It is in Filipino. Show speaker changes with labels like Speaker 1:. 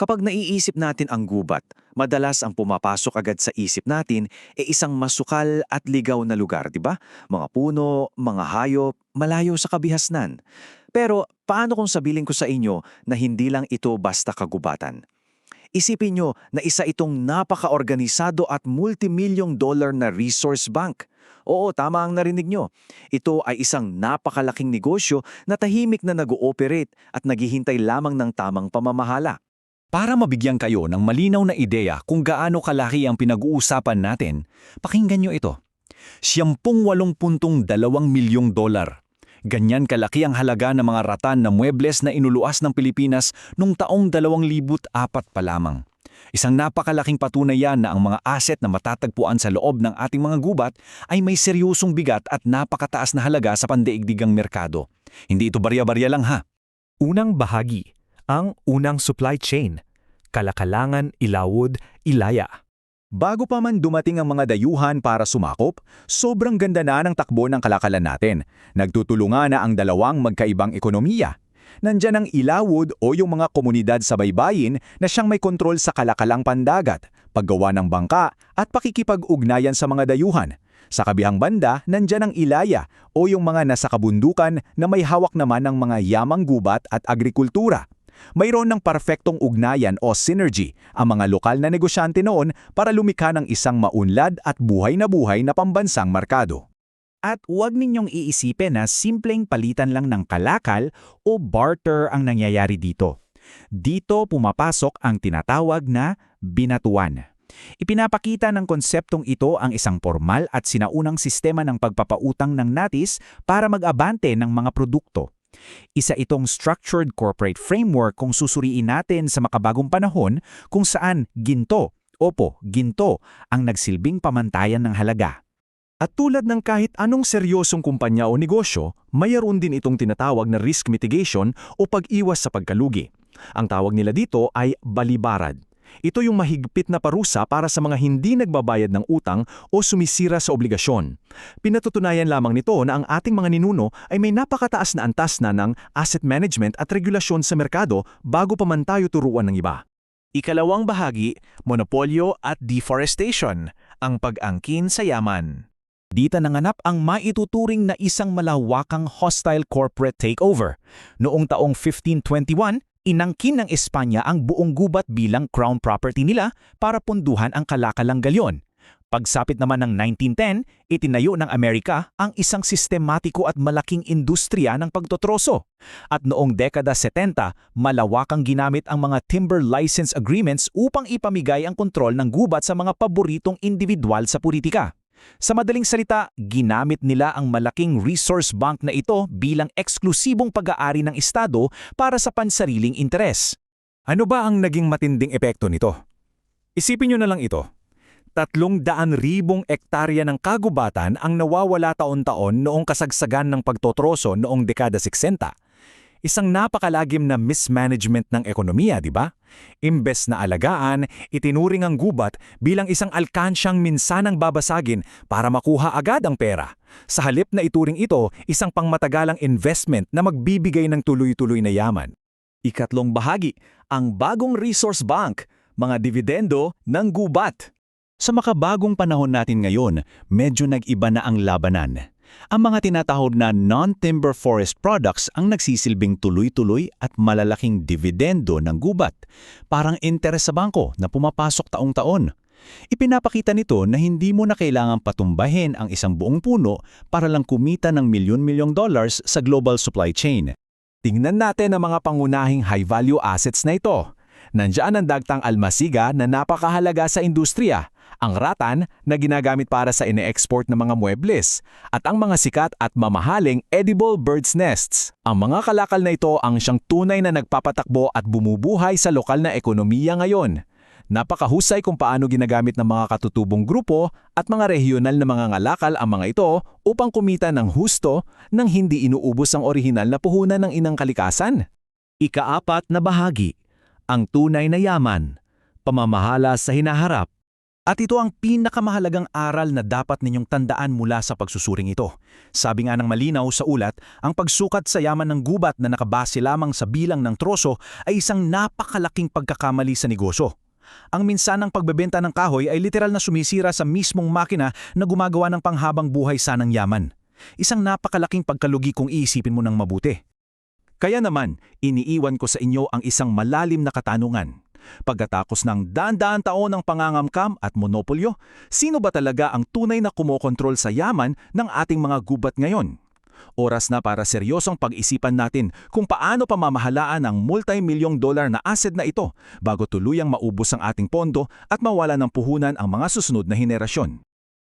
Speaker 1: Kapag naiisip natin ang gubat, madalas ang pumapasok agad sa isip natin isang masukal at ligaw na lugar, di ba? Mga puno, mga hayop, malayo sa kabihasnan. Pero paano kung sabiling ko sa inyo na hindi lang ito basta kagubatan? Isipin nyo na isa itong napaka-organisado at multimilyong dollar na resource bank. Oo, tama ang narinig nyo. Ito ay isang napakalaking negosyo na tahimik na nag-ooperate at naghihintay lamang ng tamang pamamahala.
Speaker 2: Para mabigyan kayo ng malinaw na ideya kung gaano kalaki ang pinag-uusapan natin, pakinggan nyo ito. 78.2 milyong dolar. Ganyan kalaki ang halaga ng mga ratan na muebles na inuluas ng Pilipinas noong taong 2004 pa lamang. Isang napakalaking patunay yan na ang mga asset na matatagpuan sa loob ng ating mga gubat ay may seryosong bigat at napakataas na halaga sa pandaigdigang merkado. Hindi ito barya-barya lang ha.
Speaker 3: Unang bahagi, ang unang supply chain, Kalakalangan, Ilawod, Ilaya.
Speaker 2: Bago pa man dumating ang mga dayuhan para sumakop, sobrang ganda na ng takbo ng kalakalan natin. Nagtutulungan na ang dalawang magkaibang ekonomiya. Nandyan ang Ilawod o yung mga komunidad sa baybayin na siyang may kontrol sa kalakalang pandagat, paggawa ng bangka at pakikipag-ugnayan sa mga dayuhan. Sa kabihang banda, nandyan ang Ilaya o yung mga nasa kabundukan na may hawak naman ng mga yamang gubat at agrikultura. Mayroon ng perfectong ugnayan o synergy ang mga lokal na negosyante noon para lumikha ng isang maunlad at buhay na pambansang merkado.
Speaker 4: At huwag ninyong iisipin na simpleng palitan lang ng kalakal o barter ang nangyayari dito. Dito pumapasok ang tinatawag na binatuan. Ipinapakita ng konseptong ito ang isang formal at sinaunang sistema ng pagpapautang ng natis para mag-abante ng mga produkto. Isa itong structured corporate framework kung susuriin natin sa makabagong panahon kung saan ginto ang nagsilbing pamantayan ng halaga.
Speaker 3: At tulad ng kahit anong seryosong kumpanya o negosyo, mayroon din itong tinatawag na risk mitigation o pag-iwas sa pagkalugi. Ang tawag nila dito ay balibarad. Ito yung mahigpit na parusa para sa mga hindi nagbabayad ng utang o sumisira sa obligasyon. Pinatutunayan lamang nito na ang ating mga ninuno ay may napakataas na antas na ng asset management at regulasyon sa merkado bago pa man tayo turuan ng iba.
Speaker 4: Ikalawang bahagi, monopolyo at deforestation, ang pag-angkin sa yaman. Dito nanganap ang maituturing na isang malawakang hostile corporate takeover. Noong taong 1521, inangkin ng Espanya ang buong gubat bilang crown property nila para punduhan ang kalakalang galyon. Pagsapit naman ng 1910, itinayo ng Amerika ang isang sistematiko at malaking industriya ng pagtotroso. At noong dekada 70, malawakang ginamit ang mga timber license agreements upang ipamigay ang kontrol ng gubat sa mga paboritong individual sa politika. Sa madaling salita, ginamit nila ang malaking resource bank na ito bilang eksklusibong pag-aari ng Estado para sa pansariling interes.
Speaker 3: Ano ba ang naging matinding epekto nito? Isipin nyo na lang ito. 300,000 ektarya ng kagubatan ang nawawala taon-taon noong kasagsagan ng pagtotroso noong dekada 60. Isang napakalagim na mismanagement ng ekonomiya, di ba? Imbes na alagaan, itinuring ang gubat bilang isang alkansyang minsanang babasagin para makuha agad ang pera. Sa halip na ituring ito, isang pangmatagalang investment na magbibigay ng tuloy-tuloy na yaman.
Speaker 1: Ikatlong bahagi, ang bagong resource bank, mga dividendo ng gubat.
Speaker 2: Sa makabagong panahon natin ngayon, medyo nag-iba na ang labanan. Ang mga tinatawag na non-timber forest products ang nagsisilbing tuloy-tuloy at malalaking dividendo ng gubat, parang interes sa bangko na pumapasok taong-taon. Ipinapakita nito na hindi mo na kailangang patumbahin ang isang buong puno para lang kumita ng milyon-milyong dollars sa global supply chain.
Speaker 3: Tingnan natin ang mga pangunahing high-value assets na ito. Nandiyan ang dagtang almasiga na napakahalaga sa industriya, ang ratan na ginagamit para sa ine-export ng mga muebles, at ang mga sikat at mamahaling edible birds' nests. Ang mga kalakal na ito ang siyang tunay na nagpapatakbo at bumubuhay sa lokal na ekonomiya ngayon. Napakahusay kung paano ginagamit ng mga katutubong grupo at mga regional na mga ngalakal ang mga ito upang kumita ng husto nang hindi inuubos ang orihinal na puhunan ng inang kalikasan.
Speaker 4: Ikaapat na bahagi, ang tunay na yaman, pamamahala sa hinaharap. At ito ang pinakamahalagang aral na dapat ninyong tandaan mula sa pagsusuring ito. Sabi nga ng malinaw sa ulat, ang pagsukat sa yaman ng gubat na nakabase lamang sa bilang ng troso ay isang napakalaking pagkakamali sa negosyo. Ang minsanang pagbebenta ng kahoy ay literal na sumisira sa mismong makina na gumagawa ng panghabang buhay sanang yaman. Isang napakalaking pagkalugi kung iisipin mo ng mabuti. Kaya naman, iniiwan ko sa inyo ang isang malalim na katanungan. Pagkatapos ng daan-daan taon ng pangangamkam at monopolyo, sino ba talaga ang tunay na kumokontrol sa yaman ng ating mga gubat ngayon? Oras na para seryosong pag-isipan natin kung paano pamamahalaan ang multi-milyong dollar na asset na ito bago tuluyang maubos ang ating pondo at mawala ng puhunan ang mga susunod na henerasyon.